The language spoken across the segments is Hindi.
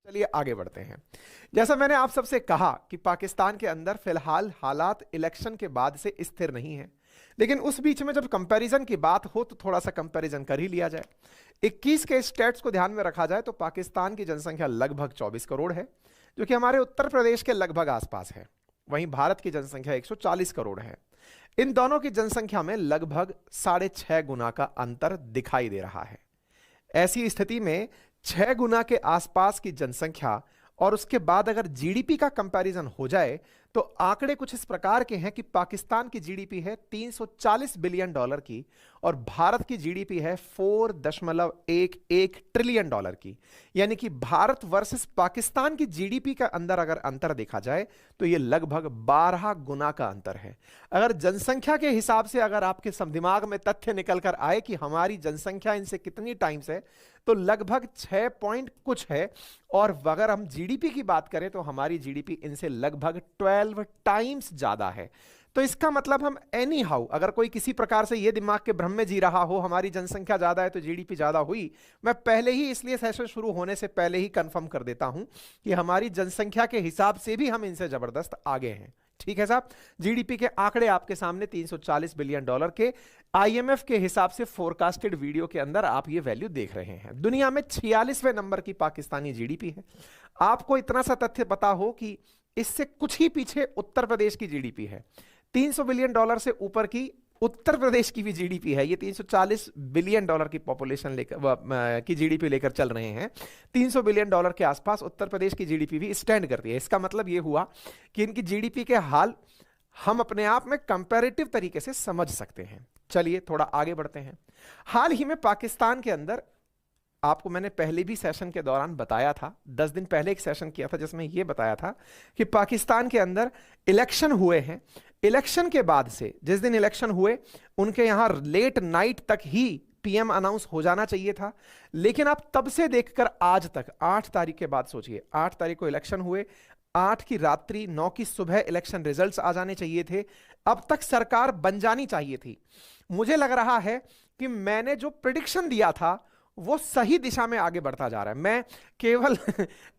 चलिए आगे बढ़ते हैं। जैसा मैंने आप सबसे कहा कि पाकिस्तान के अंदर फिलहाल हालात इलेक्शन के बाद से स्थिर नहीं है, लेकिन उस बीच में जब कंपैरिजन की बात हो तो थोड़ा सा कंपैरिजन कर ही लिया जाए। 21 के स्टेट्स को ध्यान में रखा जाए तो पाकिस्तान की जनसंख्या लगभग 24 करोड़ है, जो कि हमारे उत्तर प्रदेश के लगभग आसपास है। वहीं भारत की जनसंख्या 140 करोड़ है। इन दोनों की जनसंख्या में लगभग 6.5 गुना का अंतर दिखाई दे रहा है। ऐसी स्थिति में 6 गुना के आसपास की जनसंख्या और उसके बाद अगर जीडीपी का कंपैरिजन हो जाए तो आंकड़े कुछ इस प्रकार के हैं कि पाकिस्तान की जीडीपी है 340 बिलियन डॉलर की और भारत की जीडीपी है 4.11 ट्रिलियन डॉलर की। यानी कि भारत वर्सेस पाकिस्तान की जीडीपी का अंदर अगर अंतर देखा जाए तो यह लगभग 12 गुना का अंतर है। अगर जनसंख्या के हिसाब से अगर आपके दिमाग में तथ्य निकल कर आए कि हमारी जनसंख्या इनसे कितनी टाइम्स है तो लगभग 6 पॉइंट कुछ है, और अगर हम जीडीपी की बात करें तो हमारी जीडीपी इनसे लगभग 12 टाइम्स ज्यादा है। तो इसका मतलब हम एनी हाउ अगर कोई किसी प्रकार से यह दिमाग के भ्रम में जी रहा हो हमारी जनसंख्या ज्यादा है तो जीडीपी ज्यादा हुई, मैं पहले ही इसलिए सेशन शुरू होने से पहले ही कंफर्म कर देता हूं कि हमारी जनसंख्या के हिसाब से भी हम इनसे जबरदस्त आगे हैं। ठीक है साहब, जीडीपी के आंकड़े आपके सामने 340 बिलियन डॉलर के आईएमएफ के हिसाब से फोरकास्टेड वीडियो के अंदर आप ये वैल्यू देख रहे हैं। दुनिया में 46वें नंबर की पाकिस्तानी जीडीपी है। आपको इतना सा तथ्य पता हो कि इससे कुछ ही पीछे उत्तर प्रदेश की जीडीपी है। 300 बिलियन डॉलर से ऊपर की उत्तर प्रदेश की भी जीडीपी है। ये 340 बिलियन डॉलर की पॉपुलेशन लेकर की जीडीपी लेकर चल रहे हैं। 300 बिलियन डॉलर के आसपास उत्तर प्रदेश की जीडीपी भी स्टैंड करती है। इसका मतलब ये हुआ कि इनकी जीडीपी के हाल हम अपने आप में कंपैरेटिव तरीके से समझ सकते हैं। चलिए थोड़ा आगे बढ़ते हैं। हाल ही में पाकिस्तान के अंदर आपको मैंने पहले भी सेशन के दौरान बताया था, 10 दिन पहले एक सेशन किया था जिसमें यह बताया था कि पाकिस्तान के अंदर इलेक्शन हुए हैं। इलेक्शन के बाद से जिस दिन इलेक्शन हुए उनके यहां लेट नाइट तक ही पीएम अनाउंस हो जाना चाहिए था, लेकिन आप तब से देखकर आज तक 8 तारीख के बाद सोचिए, 8 तारीख को इलेक्शन हुए, 8 की रात्रि 9 की सुबह इलेक्शन रिजल्ट्स आ जाने चाहिए थे, अब तक सरकार बन जानी चाहिए थी। मुझे लग रहा है कि मैंने जो प्रिडिक्शन दिया था वो सही दिशा में आगे बढ़ता जा रहा है। मैं केवल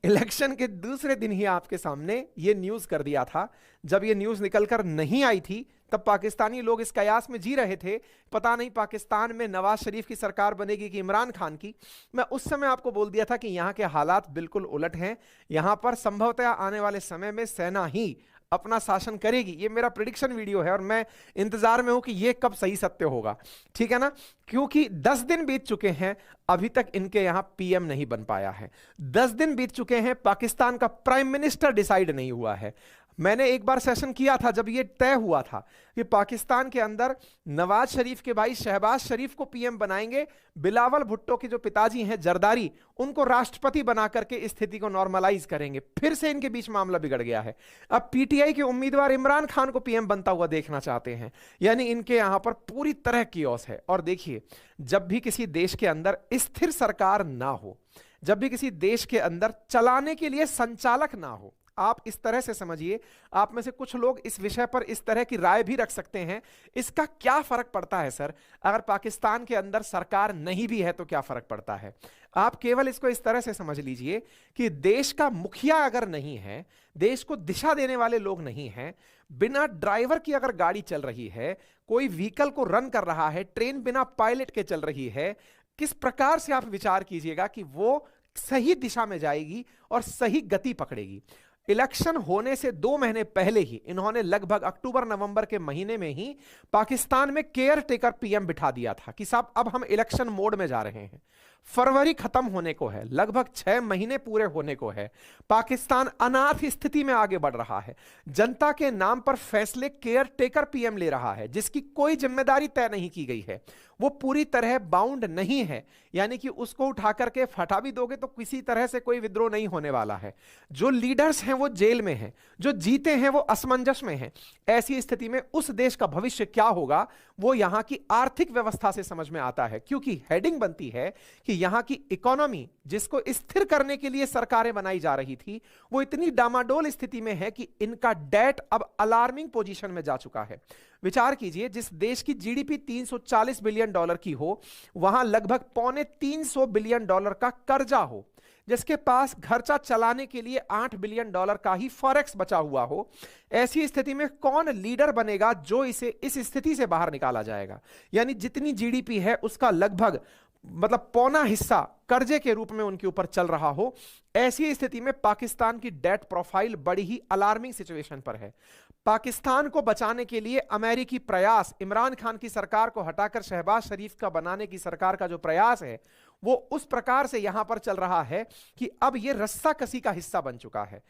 इलेक्शन के दूसरे दिन ही आपके सामने ये न्यूज कर दिया था। जब ये न्यूज निकलकर नहीं आई थी तब पाकिस्तानी लोग इस कयास में जी रहे थे, पता नहीं पाकिस्तान में नवाज शरीफ की सरकार बनेगी कि इमरान खान की। मैं उस समय आपको बोल दिया था कि यहां के हालात बिल्कुल उलट हैं। यहां पर संभवतः आने वाले समय में सेना ही अपना शासन करेगी। ये मेरा प्रिडिक्शन वीडियो है और मैं इंतजार में हूं कि ये कब सही सत्य होगा। ठीक है ना, क्योंकि 10 दिन बीत चुके हैं, अभी तक इनके यहां पीएम नहीं बन पाया है। 10 दिन बीत चुके हैं, पाकिस्तान का प्राइम मिनिस्टर डिसाइड नहीं हुआ है। मैंने एक बार सेशन किया था जब यह तय हुआ था कि पाकिस्तान के अंदर नवाज शरीफ के भाई शहबाज शरीफ को पीएम बनाएंगे, बिलावल भुट्टो के जो पिताजी हैं जरदारी उनको राष्ट्रपति बना करके स्थिति को नॉर्मलाइज करेंगे। फिर से इनके बीच मामला बिगड़ गया है। अब पीटीआई के उम्मीदवार इमरान खान को पीएम बनता हुआ देखना चाहते हैं। यानी इनके यहां पर पूरी तरह कियोस है। और देखिए, जब भी किसी देश के अंदर स्थिर सरकार ना हो, जब भी किसी देश के अंदर चलाने के लिए संचालक ना हो, आप इस तरह से समझिए, आप में से कुछ लोग इस विषय पर इस तरह की राय भी रख सकते हैं, इसका क्या फर्क पड़ता है सर, अगर पाकिस्तान के अंदर सरकार नहीं भी है तो क्या फर्क पड़ता है। आप केवल इसको इस तरह से समझ लीजिए कि देश का मुखिया अगर नहीं है, देश को दिशा देने वाले लोग नहीं हैं, बिना ड्राइवर की अगर गाड़ी चल रही है, कोई व्हीकल को रन कर रहा है, ट्रेन बिना पायलट के चल रही है, किस प्रकार से आप विचार कीजिएगा कि वो सही दिशा में जाएगी और सही गति पकड़ेगी। इलेक्शन होने से 2 महीने पहले ही इन्होंने लगभग अक्टूबर नवंबर के महीने में ही पाकिस्तान में केयर टेकर पीएम बिठा दिया था कि साहब अब हम इलेक्शन मोड में जा रहे हैं। फरवरी खत्म होने को है, लगभग 6 महीने पूरे होने को है। पाकिस्तान अनाथ स्थिति में आगे बढ़ रहा है। जनता के नाम पर फैसले केयर टेकर पीएम ले रहा है, जिसकी कोई जिम्मेदारी तय नहीं की गई है। वो पूरी तरह बाउंड नहीं है, यानी कि उसको उठा करके फटा भी दोगे तो किसी तरह से कोई विद्रोह नहीं होने वाला है। जो लीडर्स हैं वो जेल में हैं, जो जीते हैं वो असमंजस में हैं। ऐसी स्थिति में उस देश का भविष्य क्या होगा वो यहां की आर्थिक व्यवस्था से समझ में आता है, क्योंकि हेडिंग बनती है कि यहां की इकोनॉमी जिसको स्थिर करने के लिए सरकारें बनाई जा रही थी वो इतनी डामाडोल स्थिति में है कि इनका डेट अब अलार्मिंग पोजीशन में जा चुका है। विचार कीजिए, जिस देश की जीडीपी 340 बिलियन डॉलर की हो, वहां लगभग 325 बिलियन डॉलर का कर्जा हो। जिसके पास खर्चा चलाने के लिए $8 बिलियन का ही फॉरेक्स बचा हुआ हो, ऐसी स्थिति में कौन लीडर बनेगा जो इसे इस स्थिति से बाहर निकाला जाएगा? यानी जितनी जीडीपी है उसका लगभग मतलब पौना हिस्सा कर्जे के रूप में उनके ऊपर चल रहा हो। ऐसी स्थिति में पाकिस्तान की डेट प्रोफाइल बड़ी ही अलार्मिंग सिचुएशन पर है। पाकिस्तान को बचाने के लिए अमेरिकी प्रयास, इमरान खान की सरकार को हटाकर शहबाज शरीफ का बनाने की सरकार का जो प्रयास है वो उस प्रकार से यहां पर चल रहा है कि अब यह रस्साकसी का हिस्सा बन चुका है।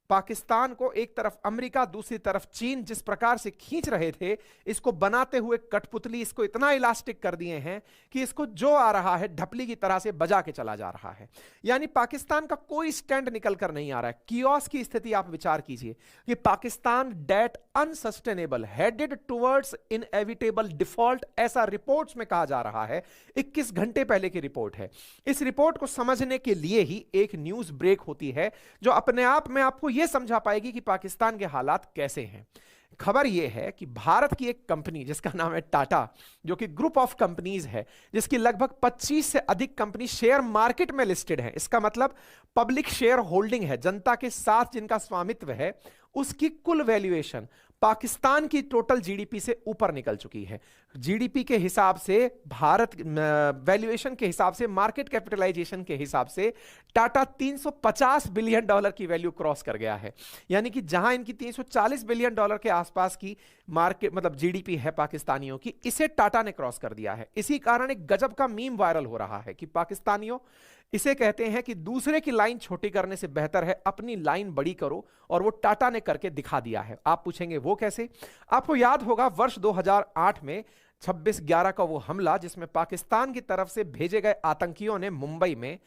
पाकिस्तान को एक तरफ अमेरिका, दूसरी तरफ चीन जिस प्रकार से खींच रहे थे, इसको बनाते हुए कठपुतली, इसको इतना इलास्टिक कर दिए हैं कि इसको जो आ रहा है ढपली की तरह से बजा के चला जा रहा है। यानी पाकिस्तान का कोई स्टैंड निकल कर नहीं आ रहा है। कियोस की स्थिति आप विचार कीजिए कि Pakistan debt unsustainable, headed towards inevitable default, ऐसा रिपोर्ट्स में कहा जा रहा है। 21 घंटे पहले की रिपोर्ट है। इस रिपोर्ट को समझने के लिए ही एक न्यूज ब्रेक होती है जो अपने आप में आपको यह समझा पाएगी कि पाकिस्तान के हालात कैसे हैं। खबर यह है कि भारत की एक कंपनी जिसका नाम है टाटा, जो कि ग्रुप ऑफ कंपनीज है, जिसकी लगभग 25 से अधिक कंपनी शेयर मार्केट में लिस्टेड है, इसका मतलब पब्लिक शेयर होल्डिंग है, जनता के साथ जिनका स्वामित्व है, उसकी कुल वैल्यूएशन पाकिस्तान की टोटल जीडीपी से ऊपर निकल चुकी है। जीडीपी के हिसाब से, भारत वैल्यूएशन के हिसाब से, मार्केट कैपिटलाइजेशन के हिसाब से टाटा $350 बिलियन की वैल्यू क्रॉस कर गया है। यानी कि जहां इनकी $340 बिलियन के आसपास की मार्केट मतलब जीडीपी है पाकिस्तानियों की, इसे टाटा ने क्रॉस कर दिया है। इसी कारण एक गजब का मीम वायरल हो रहा है कि पाकिस्तानियों, इसे कहते हैं कि दूसरे की लाइन छोटी करने से बेहतर है अपनी लाइन बड़ी करो, और वो टाटा ने करके दिखा दिया है। आप पूछेंगे वो कैसे? आपको याद होगा वर्ष 2008 में 26/11 का वो हमला जिसमें पाकिस्तान की तरफ से भेजे गए आतंकियों ने मुंबई में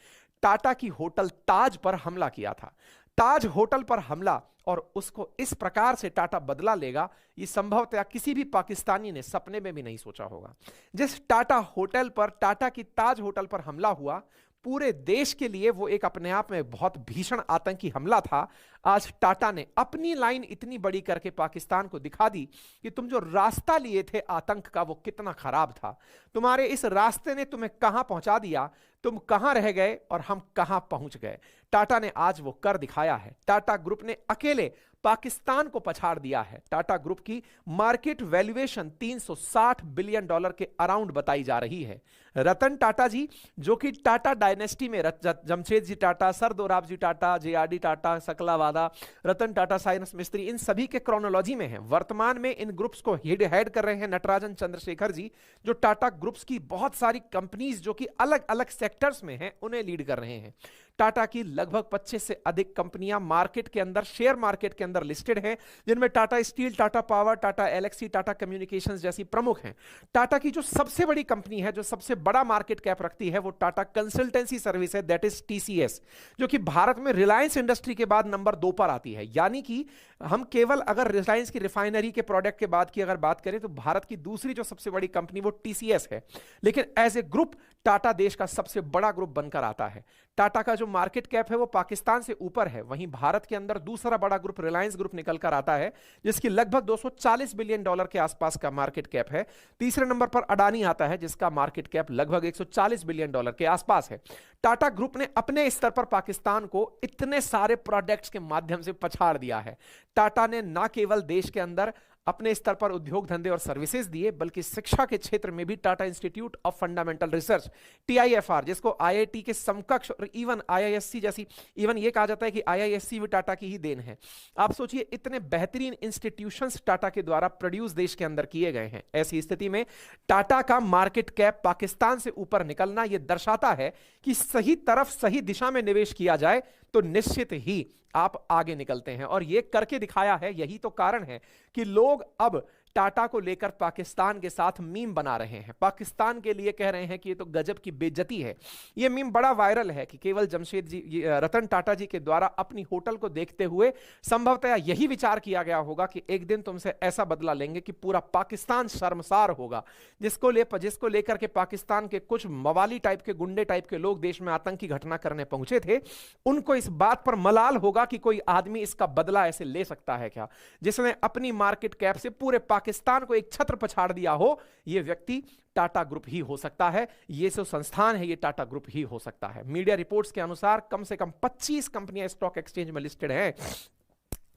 टाटा की होटल ताज पर हमला किया था। ताज होटल पर हमला, और उसको इस प्रकार से टाटा बदला लेगा, ये संभवतः किसी भी पाकिस्तानी ने सपने में भी नहीं सोचा होगा। जिस टाटा होटल पर, टाटा की ताज होटल पर हमला हुआ, पूरे देश के लिए वो एक अपने आप में बहुत भीषण आतंकी हमला था। आज टाटा ने अपनी लाइन इतनी बड़ी करके पाकिस्तान को दिखा दी कि तुम जो रास्ता लिए थे आतंक का वो कितना खराब था, तुम्हारे इस रास्ते ने तुम्हें कहां पहुंचा दिया, तुम कहां रह गए और हम कहां पहुंच गए। टाटा ने आज वो कर दिखाया है। टाटा ग्रुप ने अकेले पाकिस्तान को पछाड़ दिया है। टाटा ग्रुप की मार्केट वैल्यूएशन $360 बिलियन के अराउंड बताई जा रही है। रतन टाटा जी, जो कि टाटा डायनेस्टी में Jamshed ji Tata, sir Dorabji Tata, JRD Tata, सकलावाला, Ratan Tata, Cyrus मिस्त्री, इन सभी के क्रोनोलॉजी में है। वर्तमान में इन ग्रुप्स को हेड कर रहे हैं नटराजन चंद्रशेखर जी, जो टाटा ग्रुप्स की बहुत सारी कंपनीज जो कि अलग अलग सेक्टर्स में हैं उन्हें लीड कर रहे हैं। टाटा की लगभग 25 से अधिक कंपनियां मार्केट के अंदर, शेयर मार्केट के अंदर लिस्टेड हैं, जिनमें Tata Steel, Tata Power, Tata Elxsi, Tata Communications जैसी प्रमुख हैं। टाटा की जो सबसे बड़ी कंपनी है, जो सबसे बड़ा मार्केट कैप रखती है, वो टाटा कंसल्टेंसी सर्विस है, दैट इज टीसीएस, जो कि भारत में रिलायंस इंडस्ट्री के बाद नंबर 2 पर आती है। यानी कि हम केवल अगर रिलायंस की रिफाइनरी के प्रोडक्ट के बाद की अगर बात करें तो भारत की दूसरी जो सबसे बड़ी कंपनी वो टीसीएस है। लेकिन एज ए ग्रुप टाटा देश का सबसे बड़ा ग्रुप बनकर आता है। टाटा का जो मार्केट कैप है वो पाकिस्तान से ऊपर है। वहीं भारत के अंदर दूसरा बड़ा ग्रुप रिलायंस ग्रुप निकल कर आता है, जिसकी लगभग $240 बिलियन के आसपास का मार्केट कैप है। तीसरे नंबर पर अडानी आता है, जिसका मार्केट कैप लगभग $140 बिलियन के आसपास है। टाटा ग्रुप ने अपने स्तर पर पाकिस्तान को इतने सारे प्रोडक्ट्स के माध्यम से पछाड़ दिया है। टाटा ने न केवल देश के अंदर अपने स्तर पर उद्योग धंधे और सर्विसेज दिए, बल्कि शिक्षा के क्षेत्र में भी Tata institute of fundamental research, TIFR, जिसको IIT के समकक्ष और इवन IISc जैसी, इवन ये कहा जाता है कि IISc भी टाटा की ही देन है। आप सोचिए, इतने बेहतरीन इंस्टीट्यूशंस टाटा के द्वारा प्रोड्यूस देश के अंदर किए गए हैं। ऐसी स्थिति में टाटा का मार्केट कैप पाकिस्तान से ऊपर निकलना यह दर्शाता है कि सही तरफ, सही दिशा में निवेश किया जाए तो निश्चित ही आप आगे निकलते हैं। और यह करके दिखाया है। यही तो कारण है कि लोग अब टाटा को लेकर पाकिस्तान के साथ मीम बना रहे हैं, पाकिस्तान के लिए कह रहे हैं कि ये तो गजब की बेइज्जती है। ये मीम बड़ा वायरल है कि केवल जमशेद जी, रतन टाटा जी के द्वारा अपनी होटल को देखते हुए संभवतः यही विचार किया गया होगा कि एक दिन तुमसे ऐसा बदला लेंगे कि पूरा पाकिस्तान शर्मसार होगा। जिसको लेकर के पाकिस्तान के कुछ मवाली टाइप के, गुंडे टाइप के लोग देश में आतंकी घटना करने पहुंचे थे, उनको इस बात पर मलाल होगा कि कोई आदमी इसका बदला ऐसे ले सकता है क्या, जिसने अपनी मार्केट कैप से पूरे पाकिस्तान को एक छत्र पछाड़ दिया हो, यह व्यक्ति टाटा ग्रुप ही हो सकता है, ये जो संस्थान है ये टाटा ग्रुप ही हो सकता है। मीडिया रिपोर्ट्स के अनुसार कम से कम 25 कंपनियां स्टॉक एक्सचेंज में लिस्टेड हैं।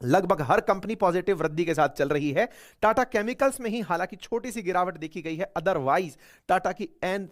लगभग हर कंपनी पॉजिटिव वृद्धि के साथ चल रही है। टाटा केमिकल्स में ही हालांकि छोटी सी गिरावट देखी गई है, अदरवाइज टाटा की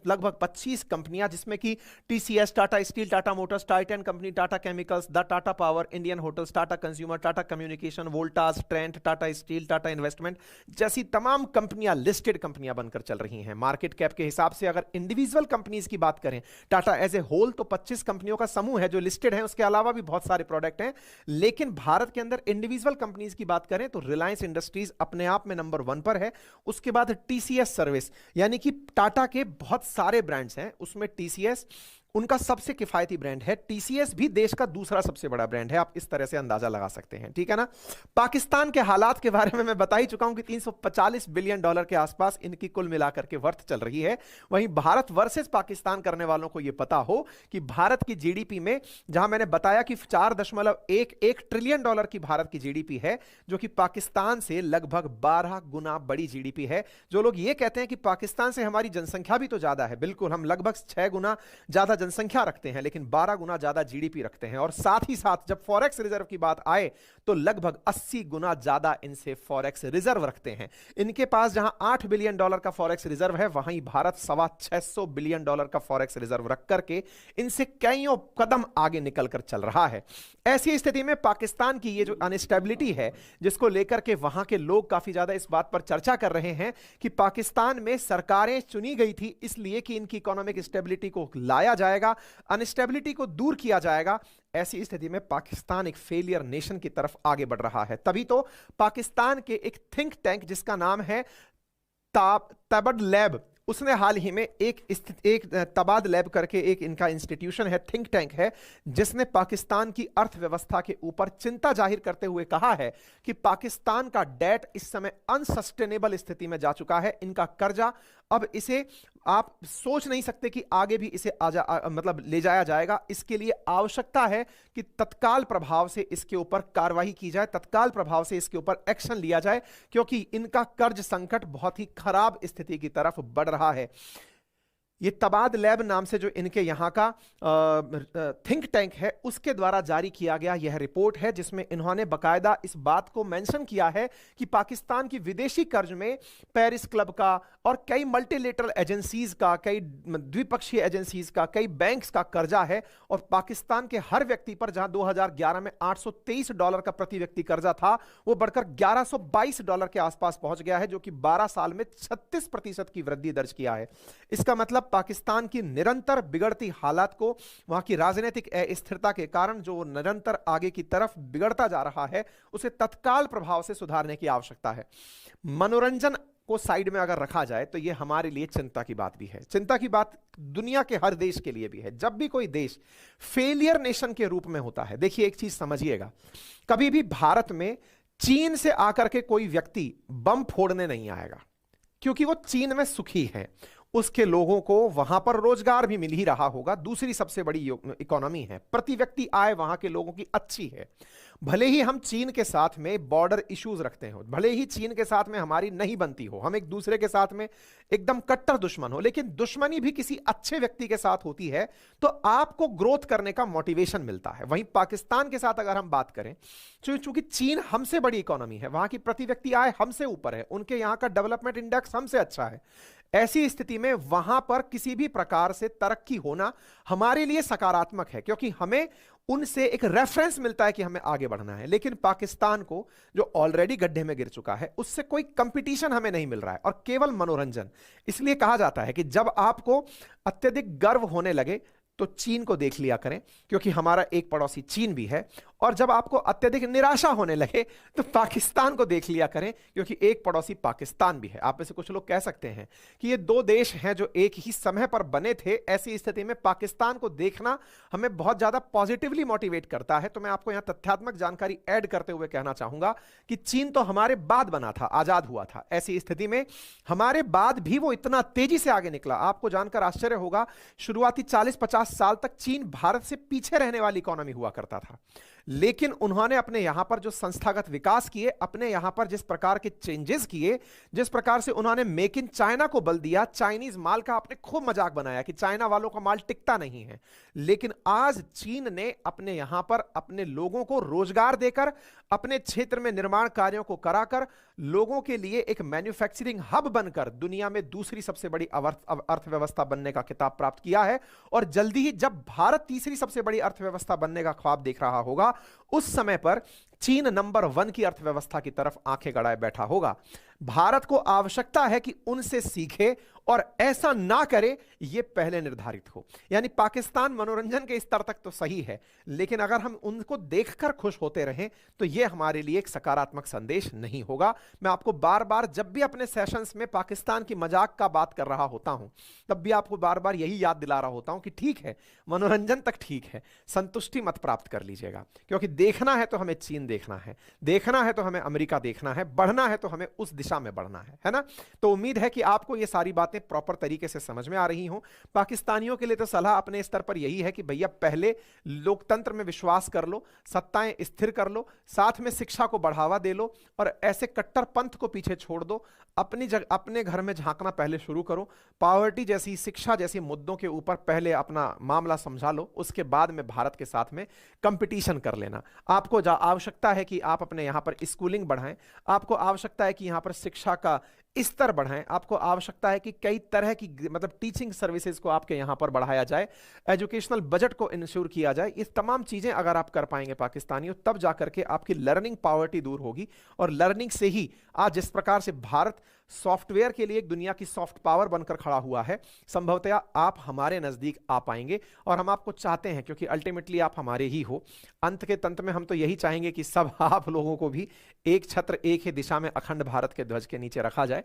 लगभग 25 कंपनियां, जिसमें कि TCS, Tata Steel, Tata Motors, Titan company, Tata chemicals, the Tata power, Indian hotels, Tata consumer, Tata communication, Voltas, Trent, Tata Steel, Tata investment जैसी तमाम कंपनियां लिस्टेड कंपनियां बनकर चल रही हैं। मार्केट कैप के हिसाब से अगर इंडिविजुअल कंपनीज की बात करें, टाटा एज ए होल तो 25 कंपनियों का समूह है जो लिस्टेड है, उसके अलावा भी बहुत सारे प्रोडक्ट हैं। लेकिन भारत के अंदर इंडिविजुअल कंपनीज की बात करें तो रिलायंस इंडस्ट्रीज अपने आप में नंबर 1 पर है। उसके बाद टीसीएस सर्विस, यानी कि टाटा के बहुत सारे ब्रांड्स हैं, उसमें टीसीएस उनका सबसे किफायती ब्रांड है। टीसीएस भी देश का दूसरा सबसे बड़ा ब्रांड है, आप इस तरह से अंदाजा लगा सकते हैं, ठीक है ना। पाकिस्तान के हालात के बारे में मैं बता ही चुका हूं कि $345 बिलियन के आसपास इनकी कुल मिलाकर के वर्थ चल रही है। वहीं भारत वर्सेस पाकिस्तान करने वालों को यह पता हो कि भारत की जीडीपी में, जहां मैंने बताया कि $4.11 ट्रिलियन की भारत की जीडीपी है, जो कि पाकिस्तान से लगभग 12 गुना बड़ी जीडीपी है। जो लोग ये कहते हैं कि पाकिस्तान से हमारी जनसंख्या भी तो ज्यादा है, बिल्कुल, हम लगभग 6 गुना ज्यादा जनसंख्या रखते हैं, लेकिन 12 गुना ज्यादा जीडीपी रखते हैं। और साथ ही साथ जब फॉरेक्स रिजर्व की बात आए तो लगभग 80 गुना ज्यादा इनसे फॉरेक्स रिजर्व रखते हैं। इनके पास जहां $8 बिलियन का फॉरेक्स रिजर्व है, वहीं भारत $625 बिलियन का फॉरेक्स रिजर्व रख करके इनसे कईयों कदम आगे निकलकर चल रहा है। ऐसी स्थिति में पाकिस्तान की ये जो अनस्टेबिलिटी है, जिसको लेकर के वहां के लोग काफी ज्यादा इस बात पर चर्चा कर रहे हैं कि पाकिस्तान में सरकारें चुनी गई थी इसलिए कि इनकी इकोनॉमिक स्टेबिलिटी को लाया जाएगा, अनस्टेबिलिटी को दूर किया जाएगा। ऐसी स्थिति में पाकिस्तान एक फेलियर नेशन की तरफ आगे बढ़ रहा है। तभी तो पाकिस्तान के एक थिंक टैंक जिसका नाम है तबड लैब, उसने हाल ही में एक तबाद लैब करके एक इनका इंस्टीट्यूशन है, थिंक टैंक है, जिसने पाकिस्तान की अर्थव्यवस्था के ऊपर चिंता जाहिर करते हुए कहा है कि पाकिस्तान का डेट इस समय अनसस्टेनेबल स्थिति में जा चुका है। इनका कर्जा अब इसे आप सोच नहीं सकते कि आगे भी इसे मतलब ले जाया जाएगा। इसके लिए आवश्यकता है कि तत्काल प्रभाव से इसके ऊपर कार्रवाई की जाए, तत्काल प्रभाव से इसके ऊपर एक्शन लिया जाए, क्योंकि इनका कर्ज संकट बहुत ही खराब स्थिति की तरफ बढ़ रहा है। ये तबाद लैब नाम से जो इनके यहाँ का थिंक टैंक है, उसके द्वारा जारी किया गया यह रिपोर्ट है, जिसमें इन्होंने बकायदा इस बात को मेंशन किया है कि पाकिस्तान की विदेशी कर्ज में पेरिस क्लब का और कई मल्टीलेटरल एजेंसीज का, कई द्विपक्षीय एजेंसीज का, कई बैंक्स का कर्जा है। और पाकिस्तान के हर व्यक्ति पर, जहां 2011 में $823 का प्रति व्यक्ति कर्जा था, वो बढ़कर $1122 के आसपास पहुंच गया है, जो कि 12 साल में 36% की वृद्धि दर्ज किया है। इसका मतलब पाकिस्तान की निरंतर बिगड़ती हालात को, वहां की राजनीतिक अस्थिरता के कारण जो निरंतर आगे की तरफ बिगड़ता जा रहा है, उसे तत्काल प्रभाव से सुधारने की आवश्यकता है। मनोरंजन को साइड में अगर रखा जाए तो यह हमारे लिए चिंता की बात भी है। चिंता की बात दुनिया के हर देश के लिए भी है। जब भी कोई देश फेलियर नेशन के रूप में होता है, देखिए एक चीज समझिएगा, कभी भी भारत में चीन से आकर के कोई व्यक्ति बम फोड़ने नहीं आएगा, क्योंकि वो चीन में सुखी है, उसके लोगों को वहां पर रोजगार भी मिल ही रहा होगा, दूसरी सबसे बड़ी इकोनॉमी है, प्रति व्यक्ति आय वहां के लोगों की अच्छी है। भले ही हम चीन के साथ में बॉर्डर इश्यूज रखते हो, भले ही चीन के साथ में हमारी नहीं बनती हो, हम एक दूसरे के साथ में एकदम कट्टर दुश्मन हो, लेकिन दुश्मनी भी किसी अच्छे व्यक्ति के साथ होती है तो आपको ग्रोथ करने का मोटिवेशन मिलता है। वहीं पाकिस्तान के साथ अगर हम बात करें, चूंकि चीन हमसे बड़ी इकोनॉमी है, वहां की प्रति व्यक्ति आय हमसे ऊपर है, उनके यहां का डेवलपमेंट इंडेक्स हमसे अच्छा है, ऐसी स्थिति में वहां पर किसी भी प्रकार से तरक्की होना हमारे लिए सकारात्मक है, क्योंकि हमें उनसे एक रेफरेंस मिलता है कि हमें आगे बढ़ना है। लेकिन पाकिस्तान को, जो ऑलरेडी गड्ढे में गिर चुका है, उससे कोई कंपटीशन हमें नहीं मिल रहा है, और केवल मनोरंजन। इसलिए कहा जाता है कि जब आपको अत्यधिक गर्व होने लगे तो चीन को देख लिया करें, क्योंकि हमारा एक पड़ोसी चीन भी है, और जब आपको अत्यधिक निराशा होने लगे तो पाकिस्तान को देख लिया करें, क्योंकि एक पड़ोसी पाकिस्तान भी है। आप में से कुछ लोग कह सकते हैं कि ये दो देश हैं जो एक ही समय पर बने थे। ऐसी स्थिति में पाकिस्तान को देखना हमें बहुत ज्यादा पॉजिटिवली मोटिवेट करता है। तो मैं आपको यहां तथ्यात्मक जानकारी ऐड करते हुए कहना चाहूंगा कि चीन तो हमारे बाद बना था, आजाद हुआ था। ऐसी स्थिति में हमारे बाद भी वो इतना तेजी से आगे निकला, आपको जानकर आश्चर्य होगा, शुरुआती 40-50 साल तक चीन भारत से पीछे रहने वाली इकोनॉमी हुआ करता था, लेकिन उन्होंने अपने यहां पर जो संस्थागत विकास किए, अपने यहां पर जिस प्रकार के चेंजेस किए, जिस प्रकार से उन्होंने मेक इन चाइना को बल दिया, चाइनीज माल का आपने खूब मजाक बनाया कि चाइना वालों का माल टिकता नहीं है, लेकिन आज चीन ने अपने यहां पर अपने लोगों को रोजगार देकर, अपने क्षेत्र में निर्माण कार्यों को कराकर, लोगों के लिए एक मैन्युफैक्चरिंग हब बनकर दुनिया में दूसरी सबसे बड़ी अर्थव्यवस्था बनने का खिताब प्राप्त किया है। और जल्दी ही जब भारत तीसरी सबसे बड़ी अर्थव्यवस्था बनने का ख्वाब देख रहा होगा, उस समय पर चीन नंबर 1 की अर्थव्यवस्था की तरफ आंखें गड़ाए बैठा होगा। भारत को आवश्यकता है कि उनसे सीखे और ऐसा ना करे, यह पहले निर्धारित हो। यानी पाकिस्तान मनोरंजन के स्तर तक तो सही है, लेकिन अगर हम उनको देखकर खुश होते रहें तो यह हमारे लिए एक सकारात्मक संदेश नहीं होगा। मैं आपको बार बार जब भी अपने सेशंस में पाकिस्तान की मजाक का बात कर रहा होता हूं, तब भी आपको बार बार यही याद दिला रहा होता हूं कि ठीक है, मनोरंजन तक ठीक है, संतुष्टि मत प्राप्त कर लीजिएगा, क्योंकि देखना है तो हमें चीन देखना है, देखना है तो हमें अमेरिका देखना है, बढ़ना है तो हमें उस दिशा में बढ़ना है ना। तो उम्मीद है कि आपको ये सारी बातें प्रॉपर तरीके से समझ में आ रही हों। पाकिस्तानियों के लिए तो सलाह अपने स्तर पर यही है कि भैया पहले लोकतंत्र में विश्वास कर लो, सत्ताएं स्थिर कर लो, साथ में शिक्षा को बढ़ावा दे लो और ऐसे कट्टर पंथ को पीछे छोड़ दो। अपने घर में झांकना पहले शुरू करो, पॉवर्टी जैसी, शिक्षा जैसी मुद्दों के ऊपर पहले अपना मामला समझा लो, उसके बाद में भारत के साथ में कंपटीशन कर लेना। आपको आवश्यकता है कि आप अपने यहां पर स्कूलिंग बढ़ाएं, आपको आवश्यकता है कि यहां पर शिक्षा का स्तर बढ़ाएं, आपको आवश्यकता है कि कई तरह की मतलब टीचिंग सर्विसेज को आपके यहां पर बढ़ाया जाए, एजुकेशनल बजट को इंश्योर किया जाए। इस तमाम चीजें अगर आप कर पाएंगे पाकिस्तानियों, तब जाकर के आपकी लर्निंग पॉवर्टी दूर होगी। और लर्निंग से ही आज जिस प्रकार से भारत सॉफ्टवेयर के लिए एक दुनिया की सॉफ्ट पावर बनकर खड़ा हुआ है, संभवतया आप हमारे नजदीक आ पाएंगे। और हम आपको चाहते हैं, क्योंकि अल्टीमेटली आप हमारे ही हो। अंत के तंत में हम तो यही चाहेंगे कि सब आप लोगों को भी एक छत्र, एक ही दिशा में अखंड भारत के ध्वज के नीचे रखा जाए।